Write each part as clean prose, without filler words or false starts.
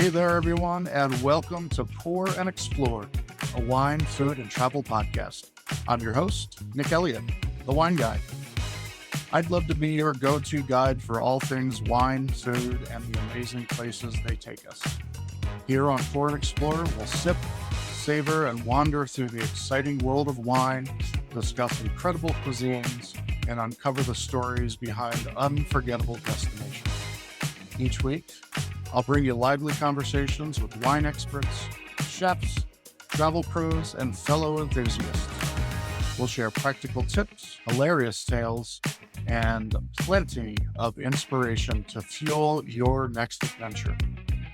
Hey there, everyone, and welcome to Pour and Explore, a wine, food, and travel podcast. I'm your host, Nick Elliott, the wine guy. I'd love to be your go-to guide for all things wine, food, and the amazing places they take us. Here on Pour and Explore, we'll sip, savor, and wander through the exciting world of wine, discuss incredible cuisines, and uncover the stories behind unforgettable destinations. Each week, I'll bring you lively conversations with wine experts, chefs, travel pros, and fellow enthusiasts. We'll share practical tips, hilarious tales, and plenty of inspiration to fuel your next adventure.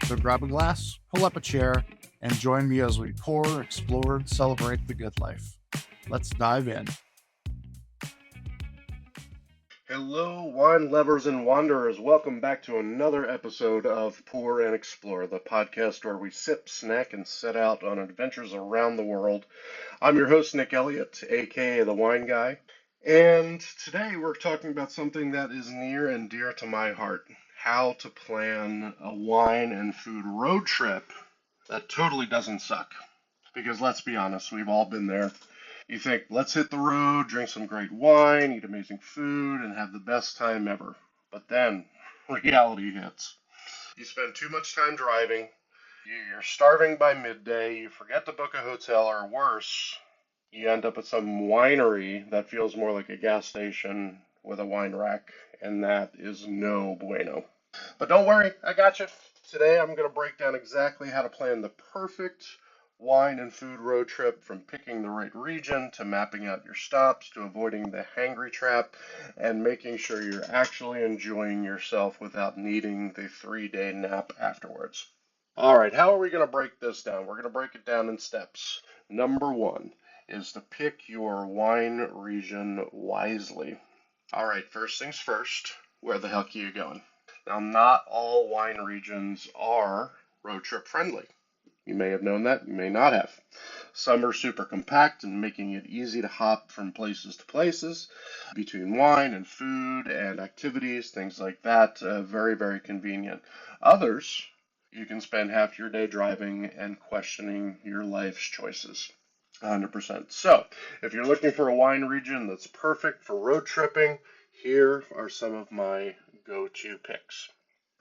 So grab a glass, pull up a chair, and join me as we pour, explore, and celebrate the good life. Let's dive in. Hello, wine lovers and wanderers. Welcome back to another episode of Pour and Explore, the podcast where we sip, snack, and set out on adventures around the world. I'm your host, Nick Elliott, aka the Wine Guy, and today we're talking about something that is near and dear to my heart: how to plan a wine and food road trip that totally doesn't suck. Because let's be honest, we've all been there. You think, let's hit the road, drink some great wine, eat amazing food, and have the best time ever. But then, reality hits. You spend too much time driving, you're starving by midday, you forget to book a hotel, or worse, you end up at some winery that feels more like a gas station with a wine rack, and that is no bueno. But don't worry, I got you. Today I'm going to break down exactly how to plan the perfect wine and food road trip, from picking the right region to mapping out your stops to avoiding the hangry trap and making sure you're actually enjoying yourself without needing the 3-day nap afterwards. All right, how are we going to break this down? We're going to break it down in steps. Number one is to pick your wine region wisely. All right, first things first, where the heck are you going? Now, not all wine regions are road trip friendly. You may have known that, you may not have. Some are super compact and making it easy to hop from places to places, between wine and food and activities, things like that. Very, very convenient. Others, you can spend half your day driving and questioning your life's choices. 100%. So, if you're looking for a wine region that's perfect for road tripping, here are some of my go-to picks.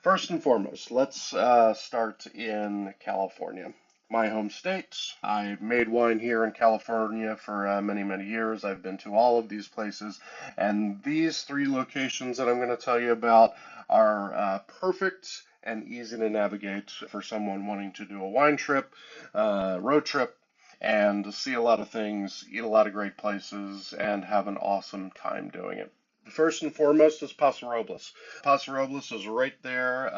First and foremost, let's start in California, my home state. I've made wine here in California for many, many years. I've been to all of these places, and these 3 locations that I'm going to tell you about are perfect and easy to navigate for someone wanting to do a wine trip, road trip, and see a lot of things, eat a lot of great places, and have an awesome time doing it. First and foremost is Paso Robles. Paso Robles is right there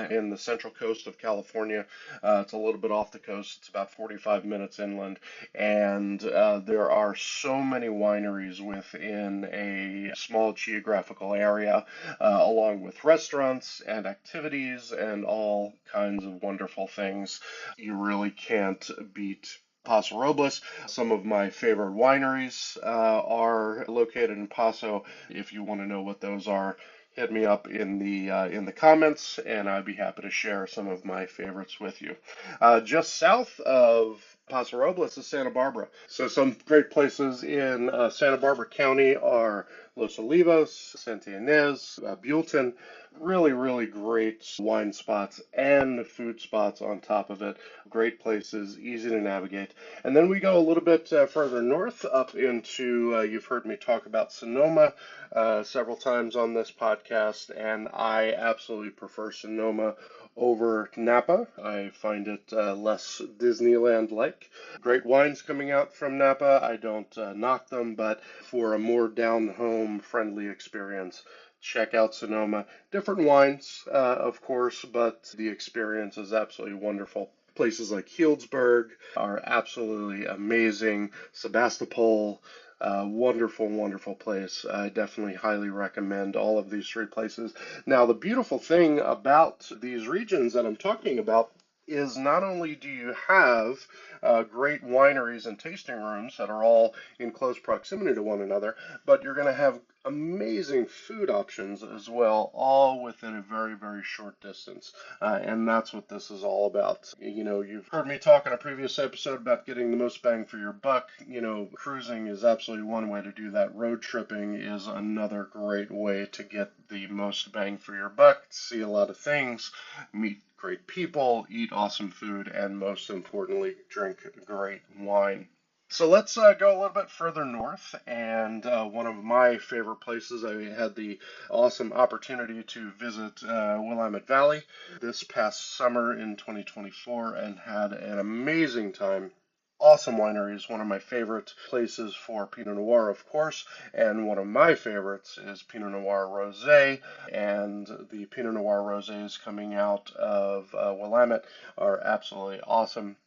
in the central coast of California. It's a little bit off the coast. It's about 45 minutes inland. And there are so many wineries within a small geographical area, along with restaurants and activities and all kinds of wonderful things. You really can't beat Paso Robles. Some of my favorite wineries are located in Paso. If you want to know what those are, hit me up in the comments, and I'd be happy to share some of my favorites with you. Just south of Paso Robles is Santa Barbara. So some great places in Santa Barbara County are Los Olivos, Santa Ynez, Buellton. Really, really great wine spots and food spots on top of it. Great places, easy to navigate. And then we go a little bit further north up into, you've heard me talk about Sonoma several times on this podcast, and I absolutely prefer Sonoma over Napa. I find it less Disneyland-like. Great wines coming out from Napa. I don't knock them, but for a more down-home friendly experience, check out Sonoma. Different wines, of course, but the experience is absolutely wonderful. Places like Healdsburg are absolutely amazing. Sebastopol, wonderful, wonderful place. I definitely highly recommend all of these 3 places. Now, the beautiful thing about these regions that I'm talking about is not only do you have great wineries and tasting rooms that are all in close proximity to one another, but you're going to have amazing food options as well, all within a very, very short distance. And that's what this is all about. You've heard me talk in a previous episode about getting the most bang for your buck. Cruising is absolutely one way to do that. Road tripping is another great way to get the most bang for your buck, see a lot of things, meet great people, eat awesome food, and most importantly, drink great wine. So let's go a little bit further north, and one of my favorite places. I had the awesome opportunity to visit Willamette Valley this past summer in 2024 and had an amazing time. Awesome wineries, one of my favorite places for Pinot Noir, of course, and one of my favorites is Pinot Noir Rosé, and the Pinot Noir Rosés coming out of Willamette are absolutely awesome.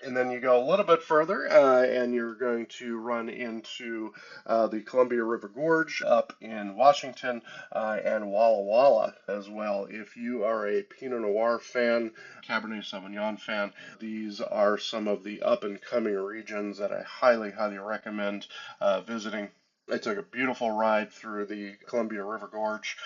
And then you go a little bit further, and you're going to run into the Columbia River Gorge up in Washington, and Walla Walla as well. If you are a Pinot Noir fan, Cabernet Sauvignon fan, these are some of the up and coming regions that I highly, highly recommend visiting. I took a beautiful ride through the Columbia River Gorge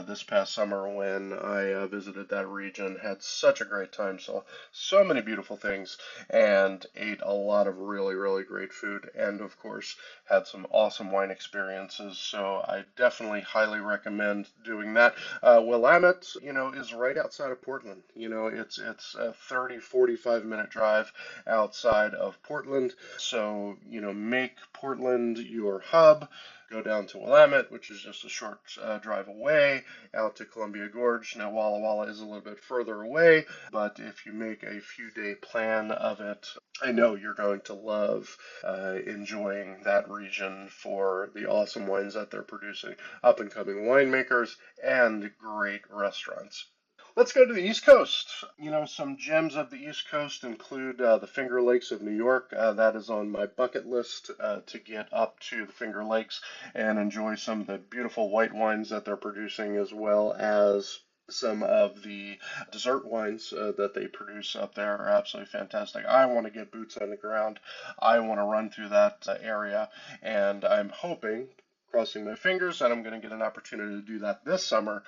this past summer when I visited that region. Had such a great time, saw so many beautiful things, and ate a lot of really, really great food, and of course had some awesome wine experiences. So I definitely highly recommend doing that. Willamette, is right outside of Portland. It's a 45 minute drive outside of Portland. So, make Portland your hub. Go down to Willamette, which is just a short drive away, out to Columbia Gorge. Now, Walla Walla is a little bit further away, but if you make a few-day plan of it, I know you're going to love enjoying that region for the awesome wines that they're producing, up-and-coming winemakers, and great restaurants. Let's go to the East Coast. Some gems of the East Coast include the Finger Lakes of New York. That is on my bucket list to get up to the Finger Lakes and enjoy some of the beautiful white wines that they're producing, as well as some of the dessert wines that they produce up there are absolutely fantastic. I want to get boots on the ground. I want to run through that area, and I'm hoping, crossing my fingers, that I'm going to get an opportunity to do that this summer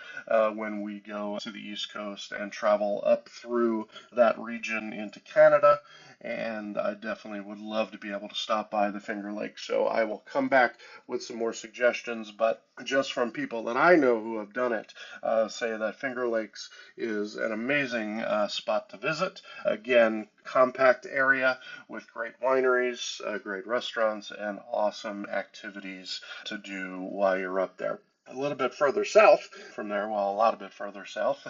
when we go to the East Coast and travel up through that region into Canada. And I definitely would love to be able to stop by the Finger Lakes. So I will come back with some more suggestions, but just from people that I know who have done it, say that Finger Lakes is an amazing spot to visit. Again, compact area with great wineries, great restaurants, and awesome activities to do while you're up there. A little bit further south from there, well, a lot of bit further south,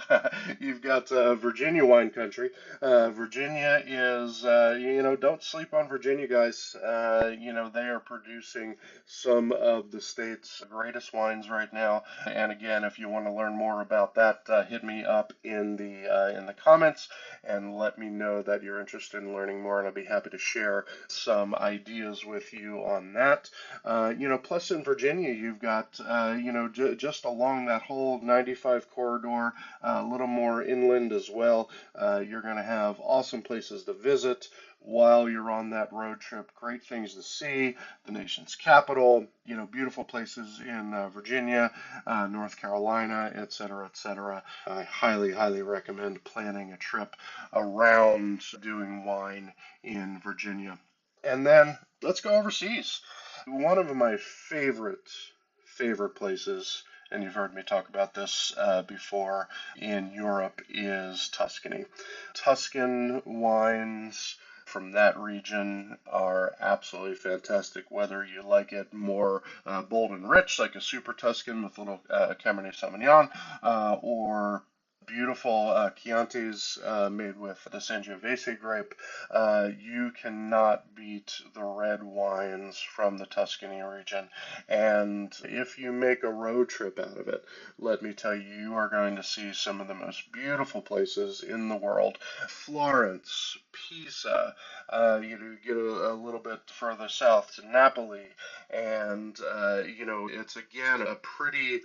you've got Virginia wine country. Virginia is, don't sleep on Virginia, guys. They are producing some of the state's greatest wines right now. And again, if you want to learn more about that, hit me up in the comments and let me know that you're interested in learning more, and I'll be happy to share some ideas with you on that. Plus in Virginia, you've got, just along that whole 95 corridor, a little more inland as well. You're going to have awesome places to visit while you're on that road trip. Great things to see, the nation's capital, beautiful places in Virginia, North Carolina, et cetera, et cetera. I highly, highly recommend planning a trip around doing wine in Virginia. And then let's go overseas. One of my favorite places, and you've heard me talk about this before, in Europe is Tuscany. Tuscan wines from that region are absolutely fantastic, whether you like it more bold and rich, like a Super Tuscan with a little Cabernet Sauvignon, or beautiful Chiantis made with the Sangiovese grape. You cannot beat the red wines from the Tuscany region. And if you make a road trip out of it, let me tell you, you are going to see some of the most beautiful places in the world. Florence, Pisa, you get a little bit further south to Napoli, and it's again a pretty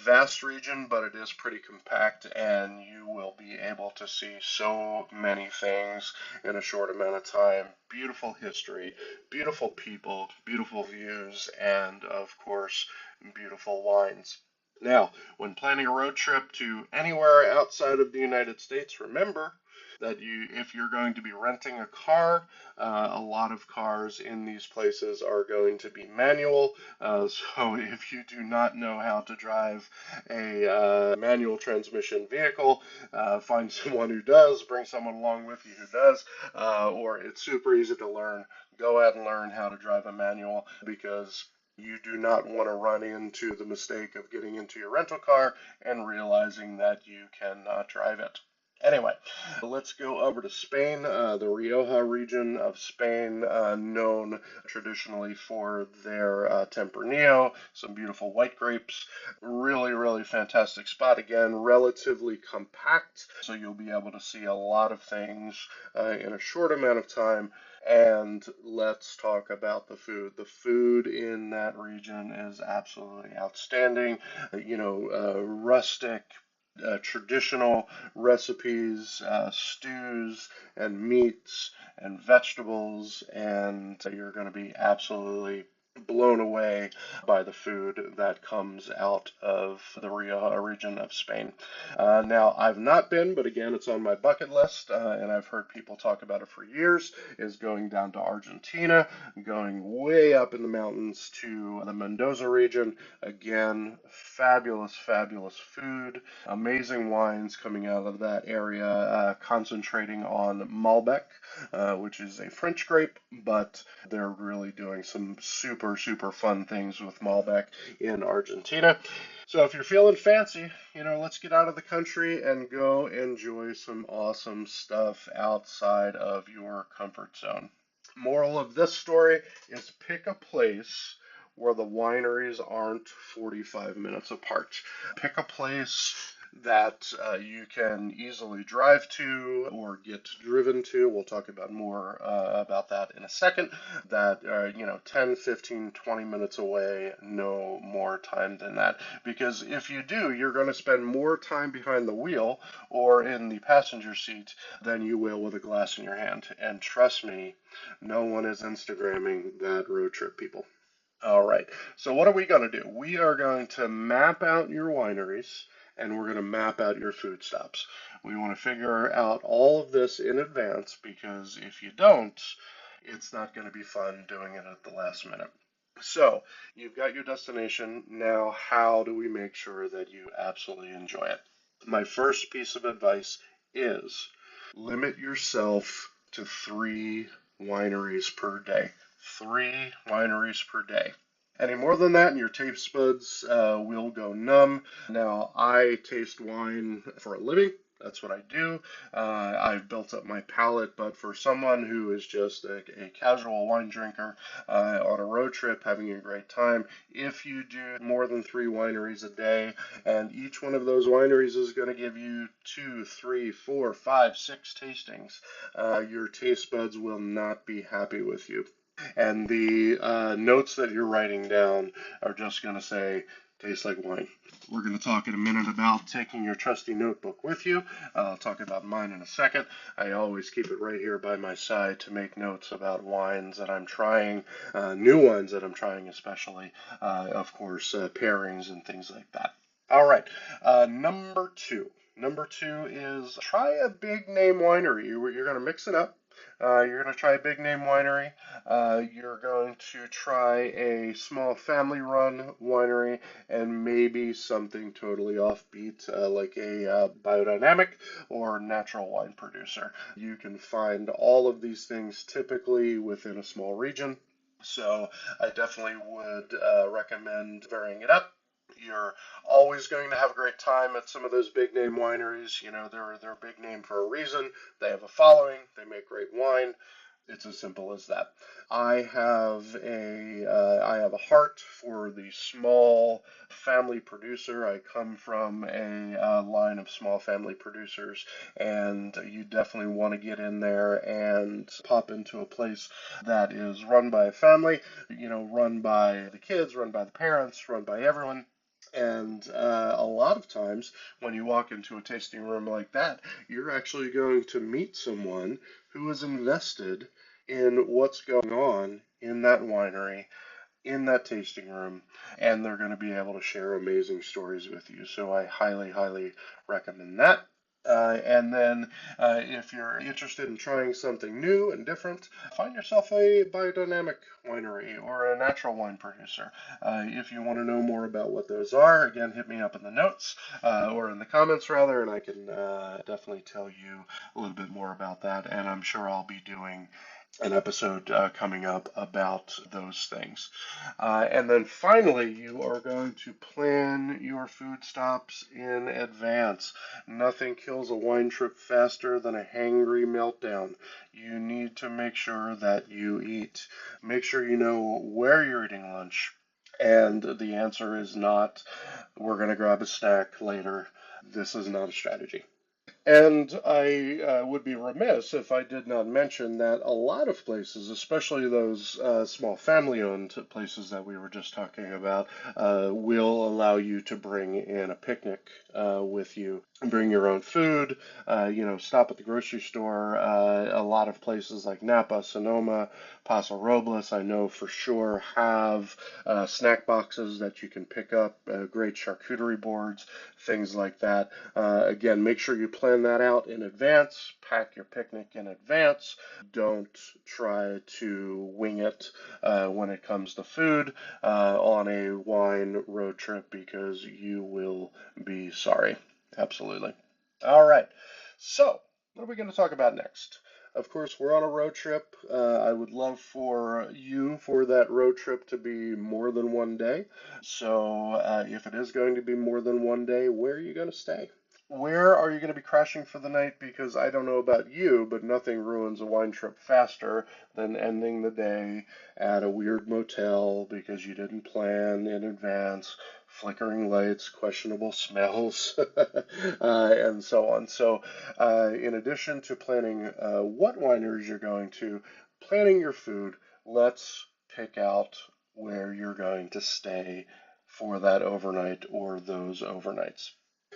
vast region, but it is pretty compact, and you will be able to see so many things in a short amount of time. Beautiful history, beautiful people, beautiful views, and of course, beautiful wines. Now, when planning a road trip to anywhere outside of the United States, remember that if you're going to be renting a car, a lot of cars in these places are going to be manual. So if you do not know how to drive a manual transmission vehicle, find someone who does, bring someone along with you who does, or it's super easy to learn. Go out and learn how to drive a manual because you do not want to run into the mistake of getting into your rental car and realizing that you cannot drive it. Anyway, let's go over to Spain, the Rioja region of Spain, known traditionally for their Tempranillo, some beautiful white grapes. Really, really fantastic spot. Again, relatively compact, so you'll be able to see a lot of things in a short amount of time. And let's talk about the food. The food in that region is absolutely outstanding. Rustic, traditional recipes, stews and meats and vegetables, and you're going to be absolutely blown away by the food that comes out of the Rioja region of Spain. Now, I've not been, but again, it's on my bucket list, and I've heard people talk about it for years, is going down to Argentina, going way up in the mountains to the Mendoza region. Again, fabulous, fabulous food, amazing wines coming out of that area, concentrating on Malbec, which is a French grape, but they're really doing some super, super fun things with Malbec in Argentina. So if you're feeling fancy, let's get out of the country and go enjoy some awesome stuff outside of your comfort zone. Moral of this story is pick a place where the wineries aren't 45 minutes apart. Pick a place that you can easily drive to or get driven to. We'll talk about more about that in a second. That 10, 15, 20 minutes away, no more time than that. Because if you do, you're going to spend more time behind the wheel or in the passenger seat than you will with a glass in your hand. And trust me, no one is Instagramming that road trip, people. All right, so what are we going to do? We are going to map out your wineries and we're going to map out your food stops. We want to figure out all of this in advance because if you don't, it's not going to be fun doing it at the last minute. So, you've got your destination. Now, how do we make sure that you absolutely enjoy it? My first piece of advice is limit yourself to 3 wineries per day. 3 wineries per day. Any more than that, and your taste buds will go numb. Now, I taste wine for a living. That's what I do. I've built up my palate, but for someone who is just a casual wine drinker on a road trip, having a great time, if you do more than 3 wineries a day, and each one of those wineries is going to give you 2, 3, 4, 5, 6 tastings, your taste buds will not be happy with you. And the notes that you're writing down are just going to say, tastes like wine. We're going to talk in a minute about taking your trusty notebook with you. I'll talk about mine in a second. I always keep it right here by my side to make notes about wines that I'm trying, new wines that I'm trying especially, of course, pairings and things like that. All right, number 2. Number 2 is try a big name winery. You're going to mix it up. You're going to try a big name winery. You're going to try a small family run winery and maybe something totally offbeat like a biodynamic or natural wine producer. You can find all of these things typically within a small region. So I definitely would recommend varying it up. You're always going to have a great time at some of those big name wineries. They're a big name for a reason. They have a following. They make great wine. It's as simple as that. I have a heart for the small family producer. I come from a line of small family producers, and you definitely want to get in there and pop into a place that is run by a family, run by the kids, run by the parents, run by everyone. And a lot of times when you walk into a tasting room like that, you're actually going to meet someone who is invested in what's going on in that winery in that tasting room, and they're going to be able to share amazing stories with you. So I highly, highly recommend that. And then, if you're interested in trying something new and different, find yourself a biodynamic winery or a natural wine producer. If you want to know more about what those are, again, hit me up in the notes or in the comments rather, and I can definitely tell you a little bit more about that. And I'm sure I'll be doing an episode coming up about those things. And then finally, you are going to plan your food stops in advance. Nothing kills a wine trip faster than a hangry meltdown. You need to make sure that you eat. Make sure you know where you're eating lunch. And the answer is not, we're going to grab a snack later. This is not a strategy. And I would be remiss if I did not mention that a lot of places, especially those small family-owned places that we were just talking about, will allow you to bring in a picnic with you. Bring your own food, stop at the grocery store. A lot of places like Napa, Sonoma, Paso Robles, I know for sure have snack boxes that you can pick up, great charcuterie boards, things like that. Again, make sure you plan that out in advance. Pack your picnic in advance. Don't try to wing it when it comes to food on a wine road trip because you will be sorry. Absolutely. All right. So, what are we going to talk about next? Of course, we're on a road trip. I would love for that road trip to be more than one day. So, if it is going to be more than one day, where are you going to stay? Where are you going to be crashing for the night? Because I don't know about you, but nothing ruins a wine trip faster than ending the day at a weird motel because you didn't plan in advance, flickering lights, questionable smells, and so on. So, in addition to planning what wineries you're going to, planning your food, let's pick out where you're going to stay for that overnight or those overnights.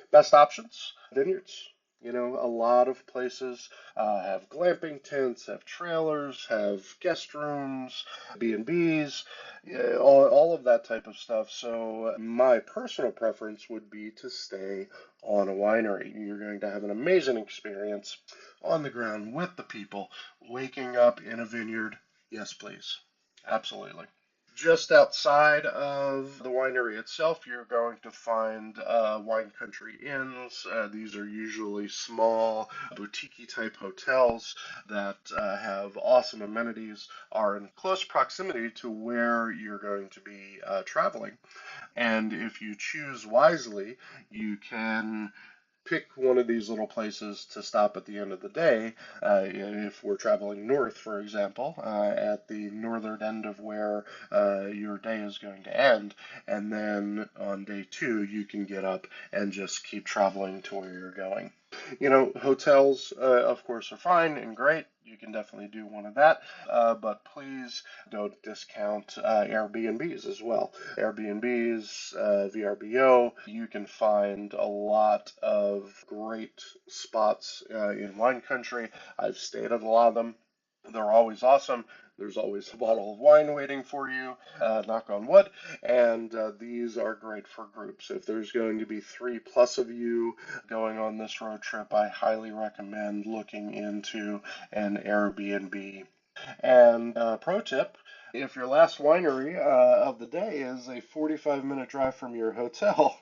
Best options, vineyards. A lot of places have glamping tents, have trailers, have guest rooms, B&Bs, all of that type of stuff. So my personal preference would be to stay on a winery. You're going to have an amazing experience on the ground with the people, waking up in a vineyard. Yes, please. Absolutely. Just outside of the winery itself, you're going to find wine country inns. These are usually small, boutique type hotels that have awesome amenities, are in close proximity to where you're going to be traveling. And if you choose wisely, you can pick one of these little places to stop at the end of the day. If we're traveling north, for example, at the northern end of where your day is going to end, and then on day two, you can get up and just keep traveling to where you're going. Hotels, of course, are fine and great. You can definitely do one of that, but please don't discount Airbnbs as well. Airbnbs, VRBO, you can find a lot of great spots in wine country. I've stayed at a lot of them. They're always awesome. There's always a bottle of wine waiting for you, knock on wood, and these are great for groups. If there's going to be 3+ of you going on this road trip, I highly recommend looking into an Airbnb. And pro tip, if your last winery of the day is a 45-minute drive from your hotel,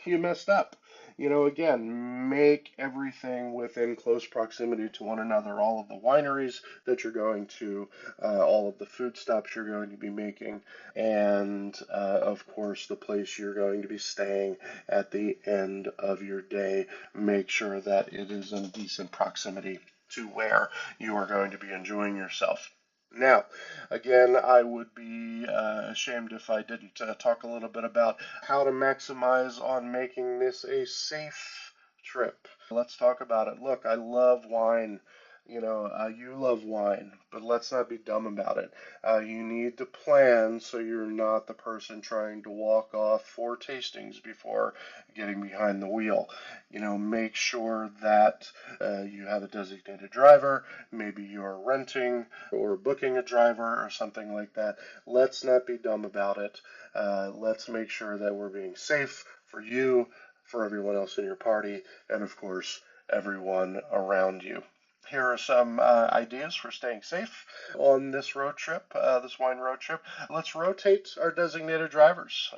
you messed up. Again, make everything within close proximity to one another. All of the wineries that you're going to, all of the food stops you're going to be making, and of course, the place you're going to be staying at the end of your day. Make sure that it is in decent proximity to where you are going to be enjoying yourself. Now, again, I would be ashamed if I didn't talk a little bit about how to maximize on making this a safe trip. Let's talk about it. Look, I love wine. You love wine, but let's not be dumb about it. You need to plan so you're not the person trying to walk off 4 tastings before getting behind the wheel. Make sure that you have a designated driver. Maybe you're renting or booking a driver or something like that. Let's not be dumb about it. Let's make sure that we're being safe for you, for everyone else in your party, and of course, everyone around you. Here are some ideas for staying safe on this road trip, this wine road trip. Let's rotate our designated drivers.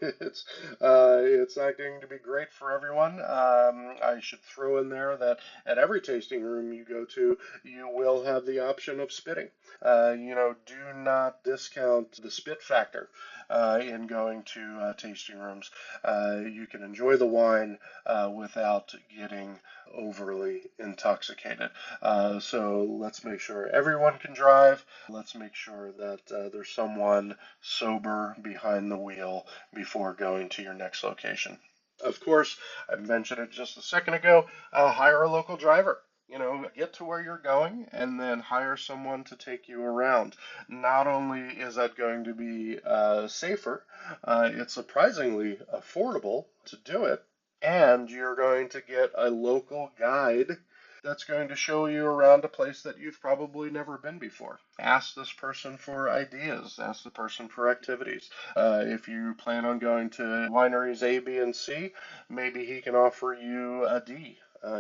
It's not going to be great for everyone. I should throw in there that at every tasting room you go to, you will have the option of spitting. Do not discount the spit factor in going to tasting rooms. You can enjoy the wine without getting overly intoxicated. So let's make sure everyone can drive. Let's make sure that there's someone sober behind the wheel before going to your next location. Of course, I mentioned it just a second ago, hire a local driver. Get to where you're going and then hire someone to take you around. Not only is that going to be safer, it's surprisingly affordable to do it, and you're going to get a local guide that's going to show you around a place that you've probably never been before. Ask this person for ideas. Ask the person for activities. If you plan on going to wineries A, B, and C, maybe he can offer you a D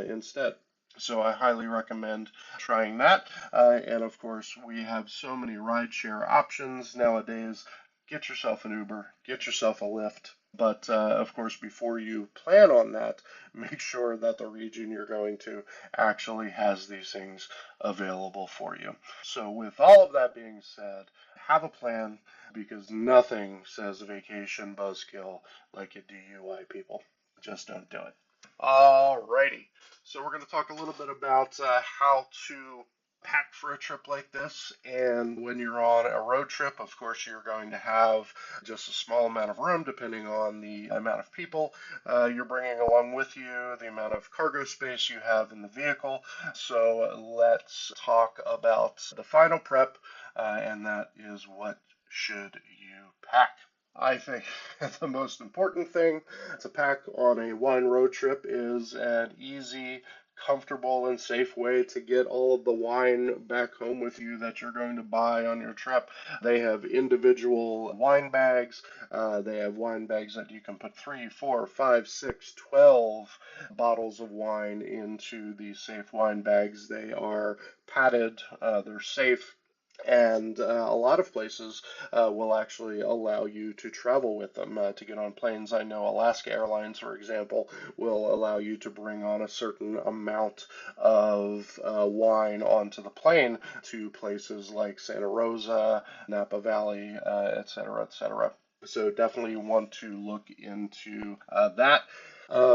instead. So I highly recommend trying that. And of course, we have so many rideshare options nowadays. Get yourself an Uber, get yourself a Lyft. But of course, before you plan on that, make sure that the region you're going to actually has these things available for you. So, with all of that being said, have a plan because nothing says vacation buzzkill like a DUI, people. Just don't do it. Alrighty. So we're going to talk a little bit about how to pack for a trip like this. And when you're on a road trip, of course, you're going to have just a small amount of room depending on the amount of people you're bringing along with you, the amount of cargo space you have in the vehicle. So let's talk about the final prep, and that is what should you pack. I think the most important thing to pack on a wine road trip is an easy, comfortable, and safe way to get all of the wine back home with you that you're going to buy on your trip. They have individual wine bags. They have wine bags that you can put 3, 4, 5, 6, 12 bottles of wine into these safe wine bags. They are padded, they're safe. And a lot of places will actually allow you to travel with them to get on planes. I know Alaska Airlines, for example, will allow you to bring on a certain amount of wine onto the plane to places like Santa Rosa, Napa Valley, etc., etc. So definitely want to look into that.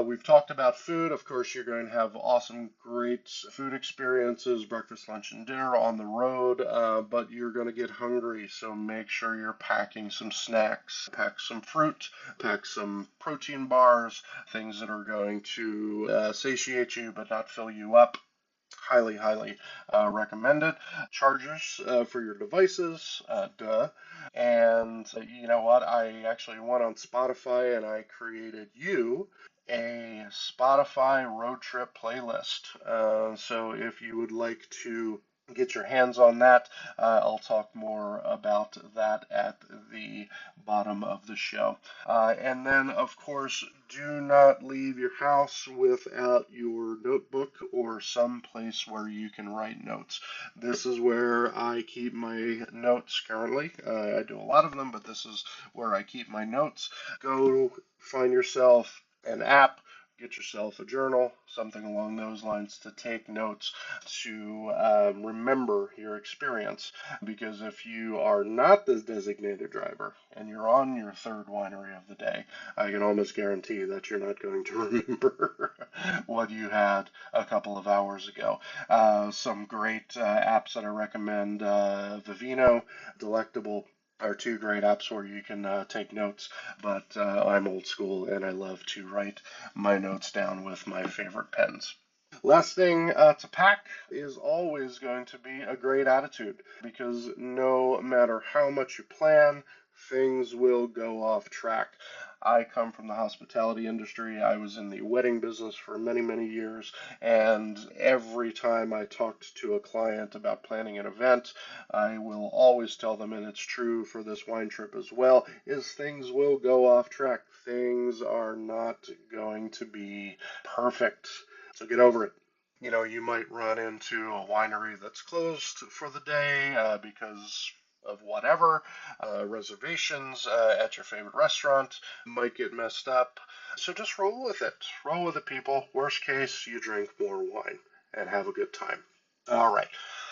We've talked about food. Of course, you're going to have awesome, great food experiences, breakfast, lunch, and dinner on the road, but you're going to get hungry, so make sure you're packing some snacks. Pack some fruit, pack some protein bars, things that are going to satiate you but not fill you up. Highly, highly recommended. Chargers for your devices, duh. And you know what? I actually went on Spotify and I created a Spotify road trip playlist. So if you would like to get your hands on that, I'll talk more about that at the bottom of the show. And then, of course, do not leave your house without your notebook or some place where you can write notes. This is where I keep my notes currently. I do a lot of them, but this is where I keep my notes. Go find yourself an app, get yourself a journal, something along those lines to take notes, to remember your experience. Because if you are not the designated driver and you're on your third winery of the day, I can almost guarantee that you're not going to remember what you had a couple of hours ago. Some great apps that I recommend, Vivino, Delectable, are 2 great apps where you can take notes, but I'm old school and I love to write my notes down with my favorite pens. Last thing to pack is always going to be a great attitude, because no matter how much you plan, things will go off track. I come from the hospitality industry. I was in the wedding business for many, many years, and every time I talked to a client about planning an event, I will always tell them, and it's true for this wine trip as well, is things will go off track. Things are not going to be perfect. So get over it. You might run into a winery that's closed for the day because of whatever. Reservations at your favorite restaurant might get messed up. So just roll with it. Roll with it, people. Worst case, you drink more wine and have a good time. All right.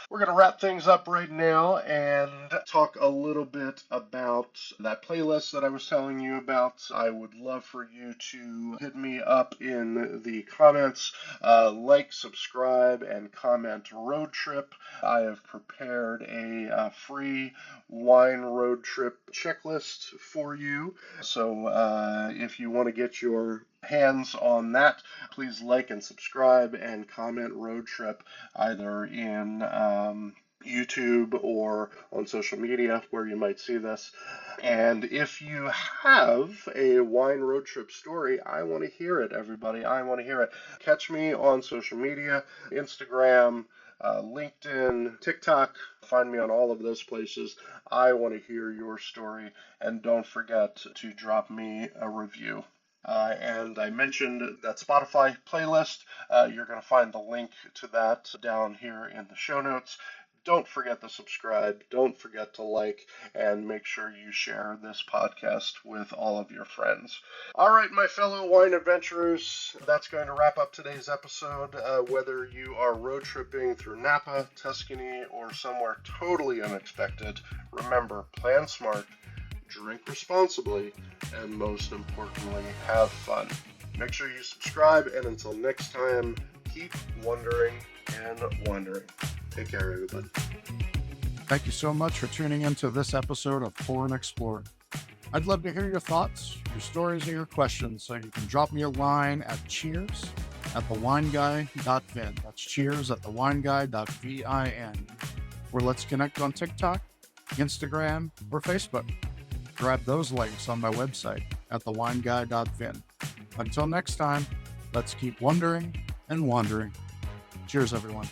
We're going to wrap things up right now and talk a little bit about that playlist that I was telling you about. I would love for you to hit me up in the comments, like, subscribe, and comment road trip. I have prepared a free wine road trip checklist for you. So if you want to get your hands on that, please like and subscribe and comment road trip either in YouTube or on social media where you might see this. And if you have a wine road trip story, I want to hear it, everybody. I want to hear it. Catch me on social media, Instagram, LinkedIn, TikTok. Find me on all of those places. I want to hear your story. And don't forget to drop me a review. And I mentioned that Spotify playlist. You're going to find the link to that down here in the show notes. Don't forget to subscribe. Don't forget to like, and make sure you share this podcast with all of your friends. All right, my fellow wine adventurers, that's going to wrap up today's episode. Whether you are road tripping through Napa, Tuscany, or somewhere totally unexpected, remember, plan smart, drink responsibly, and most importantly, have fun. Make sure you subscribe, and until next time, keep wondering and wondering. Take care, everybody. Thank you so much for tuning into this episode of Pour and Explore. I'd love to hear your thoughts, your stories, and your questions, so you can drop me a line at cheers@thewineguy.vin. That's cheers@thewineguy.vin. Or let's connect on TikTok, Instagram, or Facebook. Grab those links on my website at thewineguy.vin. Until next time, let's keep wondering and wandering. Cheers, everyone.